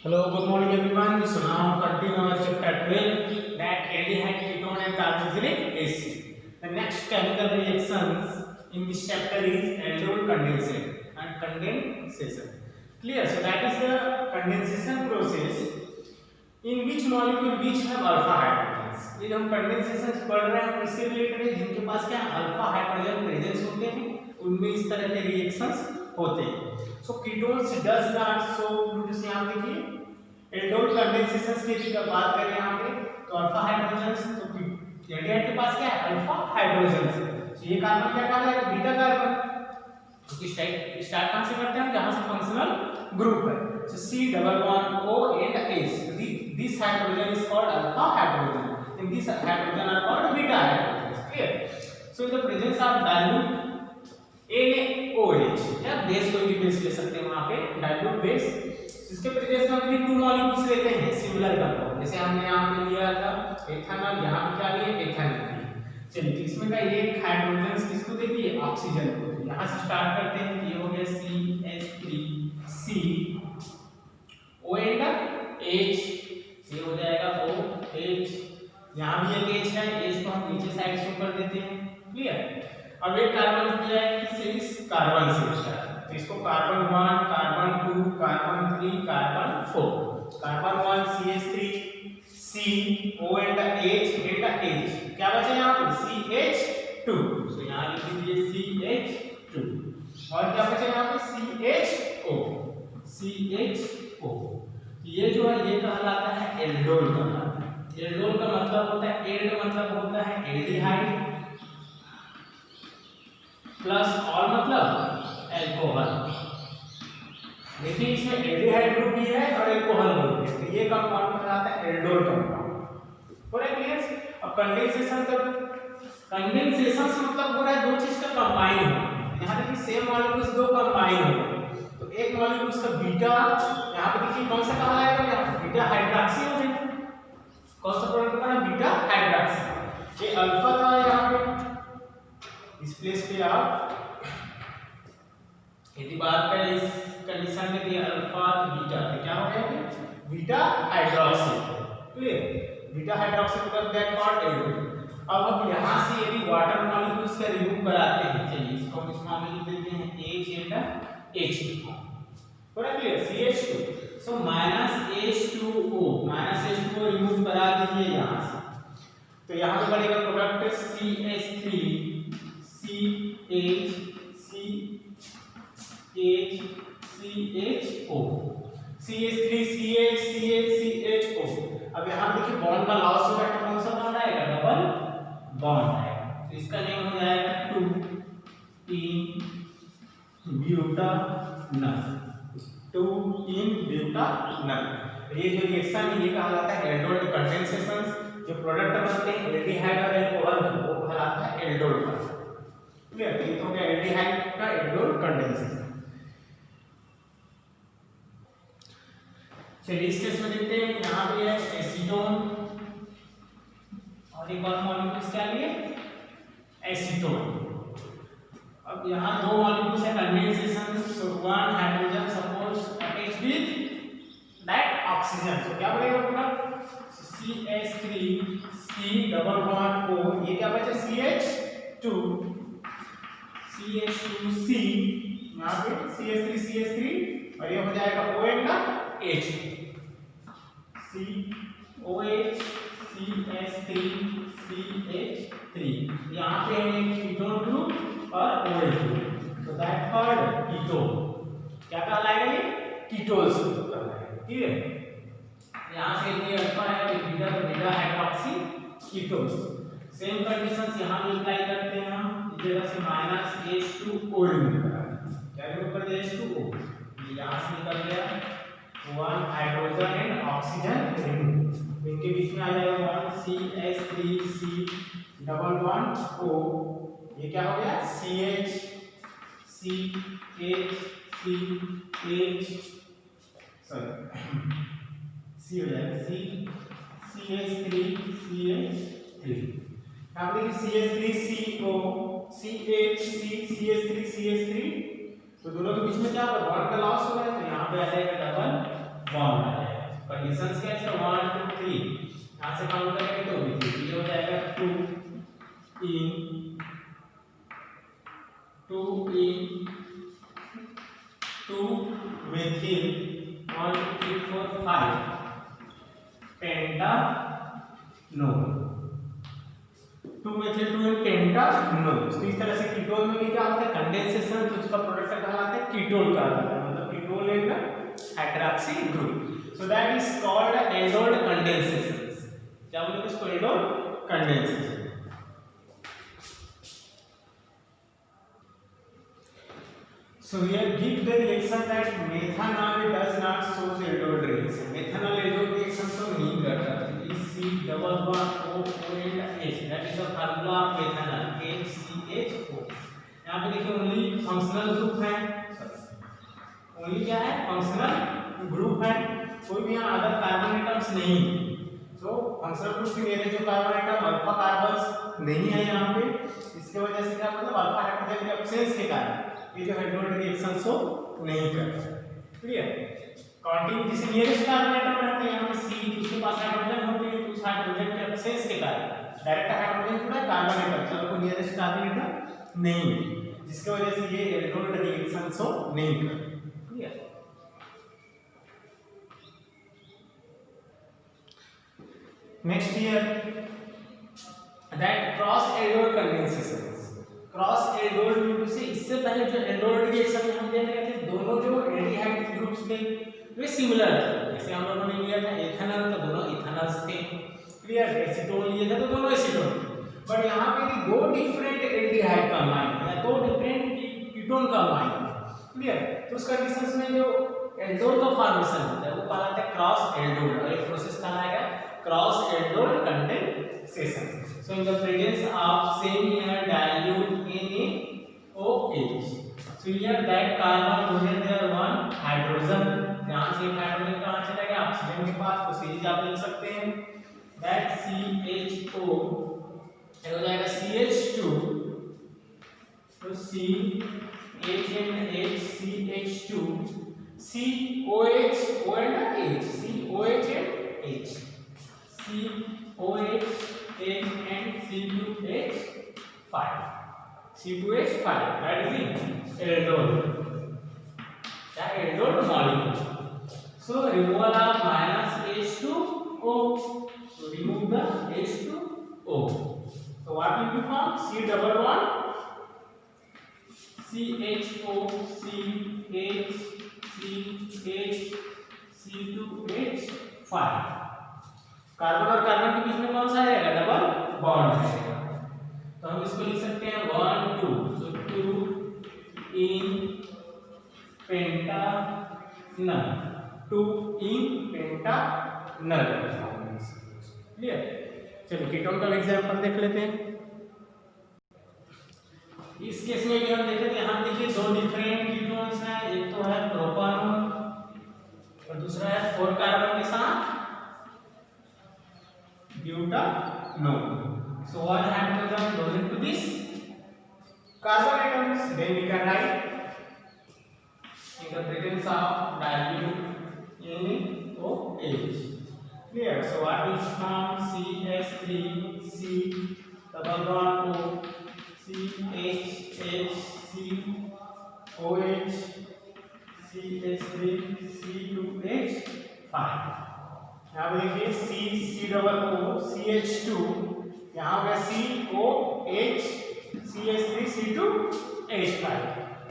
Hello, good morning everyone. So now continue our chapter 12 that aldehyde, ketone and carboxylic acid. The next chemical reactions in this chapter is aldol condensation and condensation. Clear? So that is the condensation process in which molecule which have alpha hydrogens. ये जो हम condensation पढ़ रहे हैं इससे related है जिनके पास क्या अल्फा हाइड्रोजन प्रेजेंस होते हैं उनमें इस तरह के रिएक्शंस होते हैं. So ketones does not show glucose. यहाँ देखिए एल्डोल कंडेंसेशन की भी बात करें यहाँ पे तो अल्फा हाइड्रोजन्स तो एल्डिहाइड के पास क्या है अल्फा हाइड्रोजन्स है. तो ये कार्बन क्या कहलाएगा बीटा कार्बन. तो स्टार्ट कहां से करते हैं जहां से फंक्शनल ग्रुप है. So C double bond O and H. This hydrogen is called alpha hydrogen. And these hydrogen are called beta hydrogens. Clear? So in the presence of dilute NaOH या base कोई भी base ले सकते हैं वहां पे dilute base. इसके presence में हम टू मॉलिक्यूल्स लेते हैं सिमिलर कंपाउंड. जैसे हमने यहां पे लिया था एथेनॉल, यहां पे क्या लिए एथेनॉल. चलिए तो इसमें का ये हाइड्रोजन किसको देती है ऑक्सीजन को. यहां से स्टार्ट करते हैं. ये हो गया CH3C O एंड H. ये हो जाएगा OH. यहाँ भी एक H है, H को हम नीचे साइड से कर देते हैं. क्लियर. अब एक कार्बन किया है किससे इस कार्बन से स्टार्ट. तो इसको carbon 1, carbon 2, carbon 3, carbon 4. Carbon 1 CH3 C O and H and H. क्या बचा यहाँ पे CH2. तो यहाँ लिख दीजिए CH2. और क्या बचा यहाँ पे CHO. ये जो है ये कहलाता है एल्डोल कहलाता है. एल्डोल का मतलब होता है एल्ड मतलब होता है एल्डिहाइड प्लस ऑल मतलब अल्कोहल. देखिए इसमें एल्डिहाइड ग्रुप भी है और अल्कोहल ग्रुप भी है. तो ये कंपाउंड कहलाता है एल्डोल कंपाउंड. पूरा क्लियर. अब कंडेंसेशन का कंडेंसेशन से मतलब हो रहा है दो चीज का कंबाइन होना. यहाँ देखिए सेम मॉलिक्यूल्स दो कंबाइन हो गए तो एक मॉलिक्यूल का बीटा यहाँ पे देखिए कौन सा कहलाएगा यहाँ बीटा हाइड्रॉक्सी हो जाएगा. कौन सा प्रोडक्ट का बीटा हाइड्रॉक्सी. ये अल्फा था यहाँ पे इस प्लेस पे आप यदि बात करें इस कंडीशन में कि अल्फा तो बीटा तो क्या हो गया beta hydroxy. Clear. Beta hydroxy मतलब दैट कॉल्ड एल्डोल. अब हम यहाँ से यदि वाटर मॉलिक्यूल्स का रिमूव कराते हैं. चलिए इसको हम इसमें में लिख देते हैं H एंड H2. पूरा क्लियर. CH2. सो -H2O रिमूव करा दीजिए यहाँ से. तो यहाँ पे बनेगा product CH3 CH CHO CH3 CH CHO. अब यहाँ देखिए बॉन्ड का लॉस हो रहा है. कौन सा बॉन्ड आएगा डबल बॉन्ड आएगा. तो इसका नेम हो जाएगा 2-in-ब्यूटानल. ये जो रिएक्शन है ये कहलाता है एल्डोल कंडेंसेशन. जो प्रोडक्ट बनते हैं एल्डिहाइड और अल्कोहल वो कहलाता है एल्डोल. क्लियर. ये तो क्या एल्डिहाइड का एल्डोल कंडेंसेशन. चलिए इस केस में देखते हैं. यहाँ पे है एसीटोन और एक और मॉलिक्यूल क्या लिए एसीटोन. अब यहाँ दो मॉलिक्यूल्स है condensation. So one hydrogen suppose attach with that oxygen. तो क्या बनेगा पूरा CH3 C double bond O. ये क्या बचा CH2 C. यहाँ पे CH3 और ये हो जाएगा O and H. COH CH3 CH3. यहाँ पे है कीटोन ग्रुप और OH ग्रुप. तो दैट कॉल्ड कीटोन. क्या कहलाएगा ये कीटोन्स कहलाएगा. ठीक है. यहाँ से ये अल्फा है तो बीटा तो beta hydroxy ketones. Same conditions यहाँ भी अप्लाई करते हैं हम. इस जगह से -H2O रिमूव कराते हैं. क्या रिमूव कर दिया H2O. ये यहाँ से निकल गया one hydrogen and oxygen remove. इनके बीच में आ जाएगा one CH3C double bond O. ये क्या हो गया CH C हो जाएगा CH3 यहाँ पे CH3CO CH3 तो दोनों के बीच में क्या होगा बॉन्ड का लॉस हो रहा है. तो यहाँ पे आ जाएगा डबल बॉन्ड आ जाएगा. कंडीशंस क्या है 1 2 3 यहां से काउंट करेंगे तो भी ये हो जाएगा 2 in 2 methyl 1 2 3 4 5 pentanol 2 methyl 2 pentanol। तो इस तरह से कीटोन में भी क्या होता है कंडेंसेशन, तो उसका प्रोडक्ट कहलाता है कीटोन कहलाता है, मतलब कीटोन एक hydroxy group. So that is called aldol condensation. क्या बोलते हैं इसको? Aldol condensation. So here give the reaction that methanol does not show aldol reaction. Methanol aldol reaction तो नहीं करता। C double bond O and H, that is the formula of methanol HCHO। यहाँ पे देखिए only functional group है, only क्या है functional group है, कोई भी यहाँ अदर कार्बन एटम्स नहीं। तो फंक्शनल ग्रुप के मेरे जो कार्बन एटम अल्फा कार्बन्स नहीं है यहाँ पे, इसके वजह से क्या मतलब अल्फा हाइड्रोजन के एब्सेंस के कारण ये जो एल्डोल रिएक्शन शो नहीं करता। क्लियर? काउंटिंग जिसे नियरेस्ट कार्बन एटम रहते हैं यहाँ पे C, उसके पास हाइड्रोजन होते हैं, तो उस हाइड्रोजन के एब्सेंस के कारण डायरेक्ट हाइड्रोजन जुड़ा कार्बन एटम से आपको नियरेस्ट कार्बन एटम नहीं है, जिसकी वजह से ये एल्डोल रिएक्शन शो नहीं करता। Clear? Next here that cross aldol condensation. Cross aldol group से इससे पहले जो एल्डोल रिएक्शन में हम देख रहे थे दोनों जो एल्डिहाइड ग्रुप्स थे वे सिमिलर थे। जैसे हम लोगों ने लिया था एथेनॉल तो दोनों इथेनॉल्स थे। क्लियर? एसीटोन लिए थे तो दोनों एसीटोन थे। बट यहाँ पे भी दो डिफरेंट एल्डिहाइड कंबाइन है, दो डिफरेंट कीटोन कंबाइन है। क्लियर? तो उस कंडीशंस में जो एल्डोल का फॉर्मेशन होता है वो कहलाता है क्रॉस एल्डोल, और एक प्रोसेस कहलाएगा cross aldol condensation. So in the presence of semi dilute NaOH, so here that carbon donate their one hydrogen, यहाँ से हाइड्रोजन कहाँ चला गया ऑक्सीजन के पास, तो सीरीज आप लिख सकते हैं that CHO ये हो जाएगा CH2, तो CH and H CH2 COH O and H COH and H COH and C2H5 C2H5 that is the aldol, that aldol molecule. So removal of minus H2O, so remove the H2O, so what will be formed? C double bond CHO CH CH C2H5। Carbon और carbon के बीच में कौन सा रहेगा? Double bond रहेगा। तो हम इसको लिख सकते हैं 1 2, so 2 in pentanol 2 in pentanol। Clear? चलिए कीटोन का एग्जांपल देख लेते हैं। इस केस में भी हम देखें तो यहाँ देखिए दो डिफरेंट कीटोन्स हैं, एक तो है प्रोपानोल और दूसरा है 4 कार्बन के साथ butanol। So one hydrogen goes into this carbon atoms, then we can write in the presence of dilute NaOH। Clear? So what will form? CH3 C double bond O CH COH CH3 C2H5। यहाँ पे देखिए C double O CH2, यहाँ पे COH CH3 C2H5।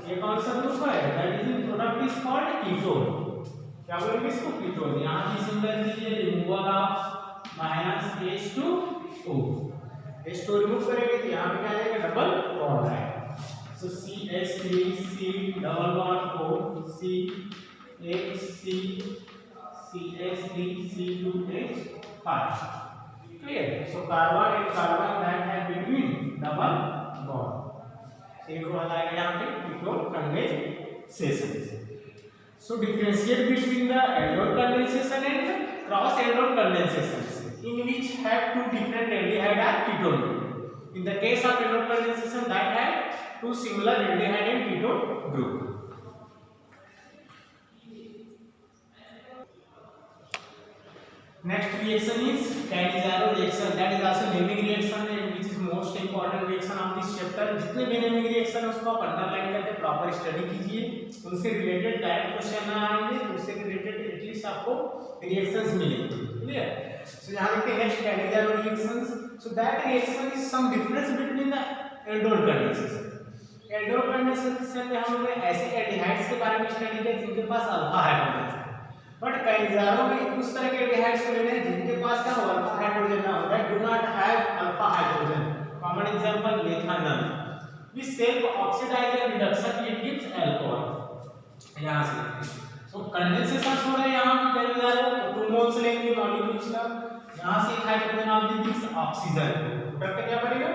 ये कौन सा group है? That is product is called ketone. क्या बोलेंगे इसको? कीटोन। यहाँ भी सिंबल कीजिए removal of minus H2O, H2 remove करेंगे तो यहाँ पे क्या आएगा? डबल बॉन्ड आएगा। सो CH3 C double bond O CH CH3 C2H5। Clear? So carbon and carbon that have between double bond। एक और आएगा यहाँ पे ketone condensation. So differentiate between the aldol condensation and cross aldol condensation, in which have two different aldehyde and ketone group. In the case of aldol condensation, that have two similar aldehyde and ketone group। Next reaction is Cannizzaro reaction. That is also naming reaction, which is most important reaction of this chapter. जितने भी naming reaction है उसको आप underline करके proper study कीजिए. उनसे related direct question ना आएंगे, उससे रिलेटेड एटलीस्ट आपको रिएक्शंस मिलेंगे. क्लियर? So यहाँ देखते हैं next Cannizzaro reactions. So that reaction is some difference between the aldol condensation. aldol condensation में हम लोग ऐसे एल्डिहाइड्स के बारे में स्टडी किया जिनके पास अल्फा हाइड्रोजन है. बट कैनिज़ारो में उस तरह के एल्डिहाइड्स को लेने जिनके पास क्या अल्फा हाइड्रोजन ना होता है, do not have alpha hydrogen. Common example methanol, which self oxidise and reduction it gives alcohol. यहां से तो कंडेंसेशन हो रहा है यहां पे कैनिज़ारो, तो 2 मोल्स लेंगे मॉलिक्यूल्स का. यहां से एक हाइड्रोजन आप दे दीजिए ऑक्सीजन, प्रोडक्ट क्या बनेगा,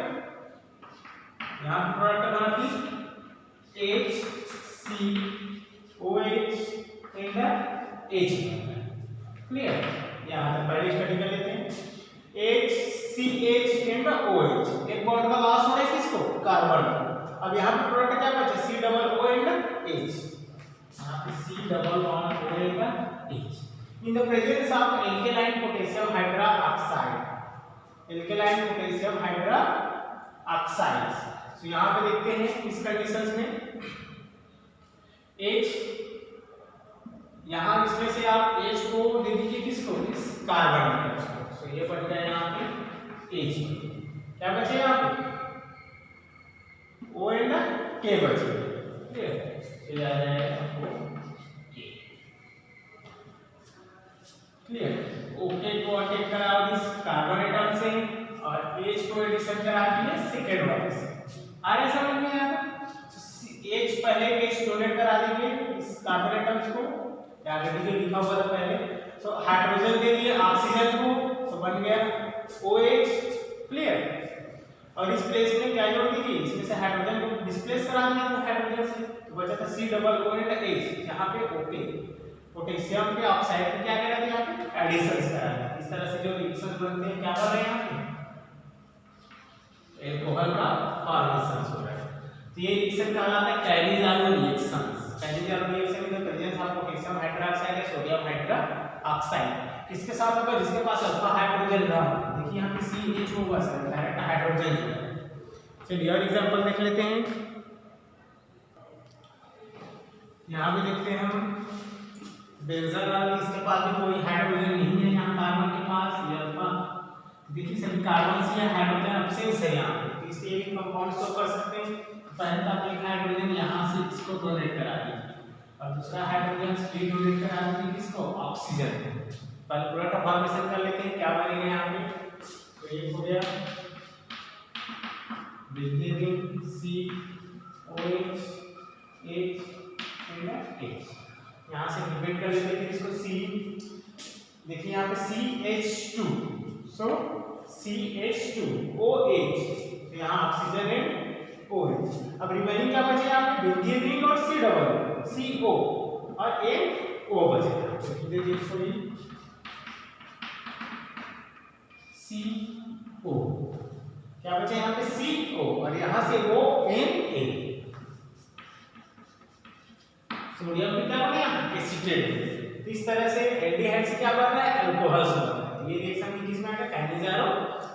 यहां प्रोडक्ट बनाती HCOH एंड H. क्लियर? यहाँ तक पहले स्टडी कर लेते हैं. HCH एंड OH, एक बॉन्ड का लॉस हो रहा है किसको, कार्बन. अब यहाँ पे प्रोडक्ट क्या बचा, C double O and H. यहाँ पे C double bond O and H. In the presence of alkaline potassium hydroxide, alkaline potassium hydroxide. तो यहाँ पे देखते हैं इस कंडीशंस में H, यहाँ इसमें से आप H को दे दीजिए किसको, इस कार्बन को. तो ये बन गया यहाँ पे H. क्या बचे यहाँ पे O एंड K बचे. क्लियर? आ जाएगा O K. क्लियर? ओके को अटैक करा इस कार्बन एटम से और H को एडिशन करा दिए सेकेंड वाले से. आ रहा समझ में आया? H पहले H डोनेट करा देंगे इस कार्बन एटम्स को, आगे भी लिखा हुआ था पहले. तो हाइड्रोजन दे दिए ऑक्सीजन को, तो बन गया OH. क्लियर? और इस प्लेस में क्या जोड़ दीजिए, इसमें से हाइड्रोजन को डिस्प्लेस करा दिया था हाइड्रोजन से, तो बचा था C double O and H. यहाँ पे OK, पोटेशियम के ऑक्साइड को क्या करा दिया, यहाँ पे एडिशंस करा दिया. इस तरह से जो रिएक्शंस बनते हैं क्या कर रहे हैं यहाँ पे, एल्कोहल का फॉर्मेशन हो रहा है. तो ये रिएक्शन कहलाता है कैनिज़ारो रिएक्शन. कैनिज़ारो रिएक्शन में प्रेजेंस ऑफ पोटेशियम हाइड्रोक्साइड या सोडियम हाइड्रोक्साइड किसके साथ होगा, जिसके पास अल्फा हाइड्रोजन ना हो. देखिए यहाँ पे CH होगा सर, डायरेक्ट हाइड्रोजन है. चलिए और एग्जांपल देख लेते हैं. यहाँ भी देखते हैं हम बेंज़ोल, इसके पास भी कोई हाइड्रोजन नहीं है. यहाँ कार्बन के पास ये अल्फा, देखिए सभी कार्बन से हाइड्रोजन अब्सेंस है यहाँ पे, इसलिए भी कंपाउंड शो कर सकते हैं. पहले तो आप एक हाइड्रोजन यहाँ से इसको डोनेट करा दीजिए और दूसरा हाइड्रोजन स्प्लिट डोनेट करा दीजिए किसको, ऑक्सीजन. पहले प्रोडक्ट फॉर्मेशन कर लेते हैं, क्या बनेगा यहाँ पे. तो ये हो गया benzene COH H and H. यहाँ से डिवाइड कर लेते हैं इसको C. देखिए यहाँ पे CH2, सो CH2OH, तो यहाँ ऑक्सीजन है OH. अब रिमेनिंग क्या बचे यहाँ पे, बेंजीन और C डबल CO और एक O बचेगा. तो देखिए इसको CO, क्या बचे यहाँ पे CO और यहाँ से ONA. सोडियम भी क्या बना, एसीटेट. इस तरह से एल्डिहाइड से क्या बन रहा है, अल्कोहल बन रहा है. ये रिएक्शन भी किसमें आता है, कैनिज़ारो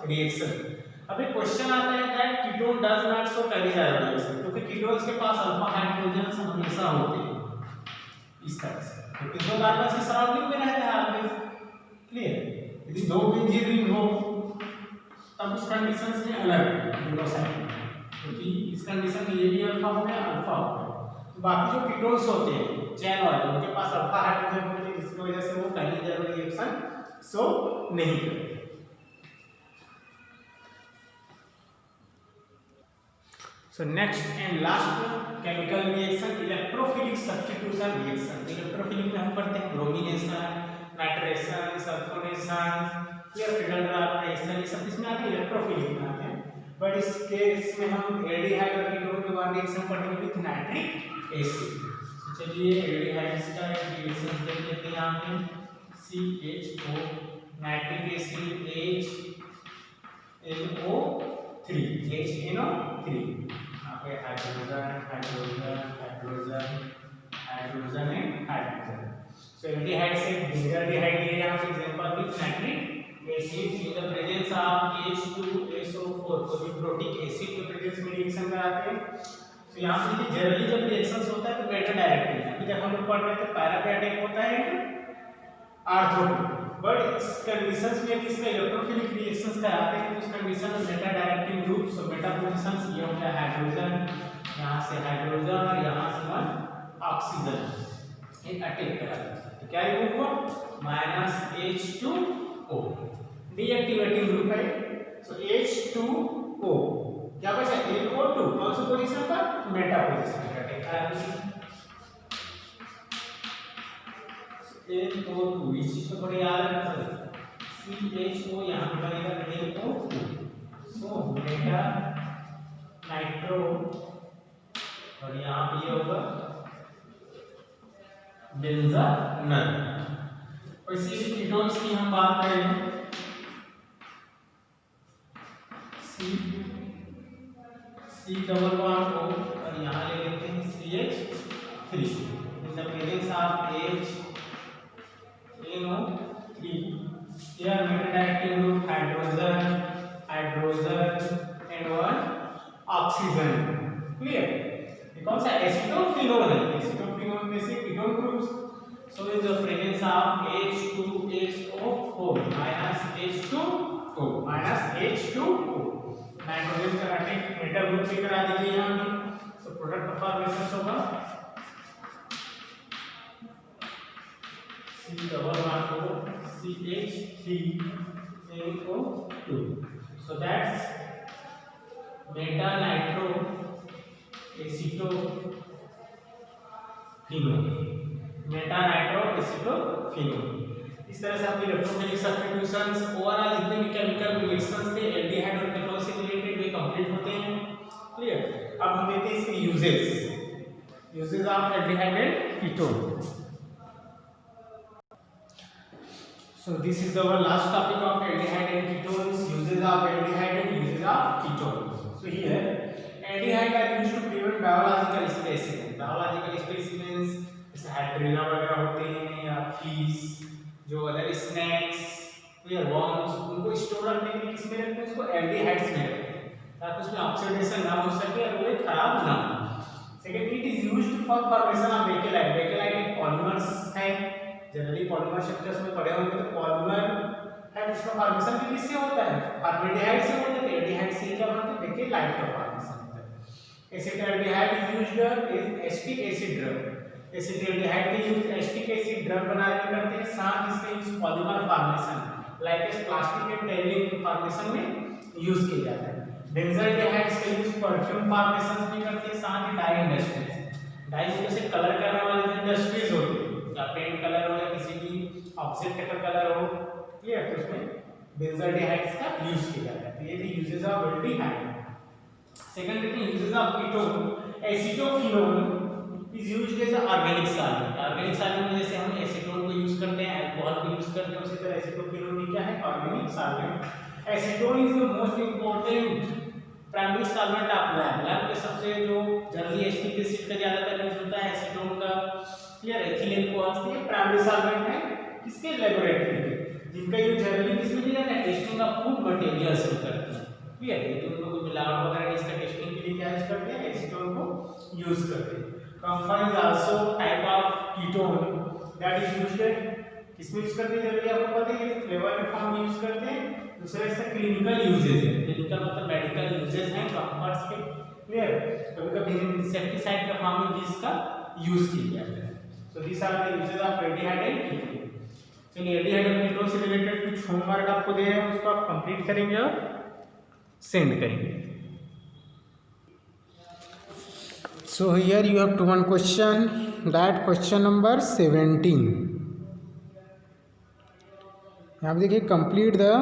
रिएक्शन. अभी क्वेश्चन आता है that ketone does not show Cannizzaro reaction, क्योंकि कीटोन्स के पास अल्फा हाइड्रोजन हमेशा होते हैं इस तरह से, क्योंकि दो कार्बन के सराउंडिंग में रहता है ऑलवेज. क्लियर? यदि दो बेंजीन रिंग हो तब उस कंडीशंस में अलग दोनों साइड, क्योंकि इस कंडीशन में ये भी अल्फा हो गया, अल्फा हो गया. तो बाकी जो कीटोन्स होते हैं चैन वाले, उनके पास अल्फा हाइड्रोजन होते हैं, जिसकी वजह से वो कैनिज़ारो रिएक्शन शो नहीं करते. So next and last chemical reaction, electrophilic substitution reaction. Electrophilic में हम पढ़ते हैं ब्रोमिनेशन, नाइट्रेशन, सल्फोनेशन, फिर फिल्ट्रेशन, ये सब इसमें आते हैं, इलेक्ट्रोफिलिक में आते हैं. बट इस केस में हम एल्डिहाइड और कीटोन के बारे में रिएक्शन पढ़ेंगे विद नाइट्रिक एसिड. तो चलिए एल्डिहाइड्स का रिएक्शन देख लेते हैं. यहाँ पे CHO, नाइट्रिक एसिड HNO3, यहाँ पे hydrogen hydrogen hydrogen hydrogen and hydrogen. So aldehyde से एल्डिहाइड ये यहाँ पे एग्जांपल भी with nitric acid in the presence of H2SO4 को भी प्रोटिक एसिड के प्रेजेंस में रिएक्शन कराते हैं। तो यहाँ पे देखिए जनरली जब रिएक्शंस होता है तो मेटा डायरेक्टिव है। अभी तक हम लोग पढ़ रहे थे पैरापैटिक होता है आर्थ्रोपिक, बट इस कंडीशंस में इसका इलेक्ट्रोफिलिक रिएक्शंस कराते हैं तो उस कंडीशन में मेटा डायरेक्टिव ग्रुप, सो मेटा पोजीशंस ये हो गया हाइड्रोजन, यहाँ से हाइड्रोजन और यहाँ से वन ऑक्सीजन ये अटैक कराते हैं। तो क्या रिमूव हुआ -H2O डीएक्टिवेटिंग ग्रुप है। सो H2O क्या बचा NO2 कौन सी पोजीशन पर मेटा पोजीशन पर अटैक करा NO2 इस चीज को थोड़ा याद रखना CHO यहाँ पे बनेगा NO2 सो मेटा नाइट्रो और यहाँ पे ये होगा बेंजानल। और इसी कीटोन्स की हम बात करें C डबल बॉन्ड O और यहाँ ले लेते हैं CH3 in the presence of NO3 here metal directing group hydrogen and one oxygen clear। ये कौन सा एसिटोफिनोल है, एसिटोफिनोल में से ketone groups. So in the presence of H2SO4 -H2O nitrogen का अटैक मेटल ग्रुप से करा दीजिए यहाँ पे। सो प्रोडक्ट ऑफ फॉर्मेशन होगा C double bond O CH3NO2 so that's meta nitro acetophenol meta nitro acetophenol. इस तरह से आपकी इलेक्ट्रोफिलिक सब्स्टिट्यूशंस ओवरऑल जितने भी केमिकल रिएक्शंस थे एल्डिहाइड और कीटोन से रिलेटेड वे कंप्लीट होते हैं। क्लियर। अब हम देखते हैं इसके uses of aldehyde and ketone. So this is our last topic of aldehyde and ketones, uses of aldehyde and uses of ketones. So here aldehyde are used to prevent biological specimens. Biological specimens जैसे हाइड्रीना वगैरह होते हैं या fish जो other snacks या worms उनको store रखने के लिए किसमें रखते हैं, उसको एल्डिहाइड्स में रखते हैं ताकि उसमें ऑक्सीडेशन ना हो सके और वो खराब ना हो। Second it is used for formation of bakelite. Bakelite एक पॉलीमर्स है, जनरली पॉलीमर स्ट्रक्चर्स में पढ़े होंगे तो पॉलीमर है जिसका फॉर्मेशन भी किससे होता है फॉर्मेल्डिहाइड से होता है। एल्डिहाइड से क्या बनता है बेकेलाइट का फॉर्मेशन होता है। Acetaldehyde is used as acetic acid drug. Acetaldehyde के यूज एसिटिक एसिड ड्रग बनाने में करते हैं, साथ इसके use polymer formation like as plastic and telling formation में यूज किया जाता है। बेंजाल्डिहाइड का यूज परफ्यूम फॉर्मेशन में करते हैं, साथ ही डाई इंडस्ट्रीज डाई से कलर करने वाली इंडस्ट्रीज होती है या पेंट कलर हो या किसी भी ऑब्जेक्ट का कलर हो। क्लियर। तो उसमें बेंजाल्डिहाइड्स का यूज किया जाता है। तो ये थी यूजेस ऑफ एल्डिहाइड। सेकंड देखिए uses of ketone. Acetophenol is used as organic solvent. Organic solvent में जैसे हम एसीटोन को यूज करते हैं, अल्कोहल को यूज करते हैं, उसी तरह एसिटोफिनोल भी क्या है organic solvent. Acetone is the most important primary solvent of lab. Lab में सबसे जो जनरली एसिटिक एसिड का ज्यादातर यूज होता है एसीटोन का। क्लियर। एथिलीन को आस्ते ये प्राइमरी सॉल्वेंट है किसके लेबोरेटरी के, जिनका यूज जनरली किसमें किया जाता है टेस्टिंग ऑफ फूड मटेरियल्स में करते हैं। क्लियर। तो उनको कोई मिलावट वगैरह इसका टेस्टिंग के लिए क्या यूज करते हैं एसीटोन को यूज करते हैं। camphor is also type of ketone that is used किसमें यूज करते हैं जनरली आपको पता है ये फ्लेवर के फॉर्म में यूज करते हैं। दूसरा इसका क्लिनिकल यूजेस है, क्लिनिकल मतलब मेडिकल यूजेस हैं camphors के। क्लियर। कभी-कभी इंसेक्टिसाइड का फॉर्म में भी इसका यूज किया जाता है। So these are the uses of aldehyde and ketone. चलिए aldehyde और ketone से रिलेटेड कुछ होमवर्क आपको दे रहे हैं, उसको आप कंप्लीट करेंगे और सेंड करेंगे। So here you have to one question, that question number 17. यहाँ पे देखिए complete the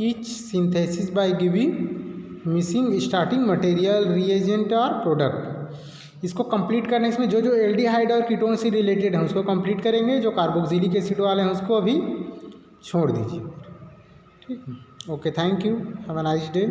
each synthesis by giving missing starting material, reagent और product। इसको कंप्लीट करने इसमें जो जो एल्डिहाइड और कीटोन से रिलेटेड है उसको कंप्लीट करेंगे, जो कार्बोक्सिलिक एसिड वाले हैं उसको अभी छोड़ दीजिए। ठीक है। Okay, thank you, have a nice day.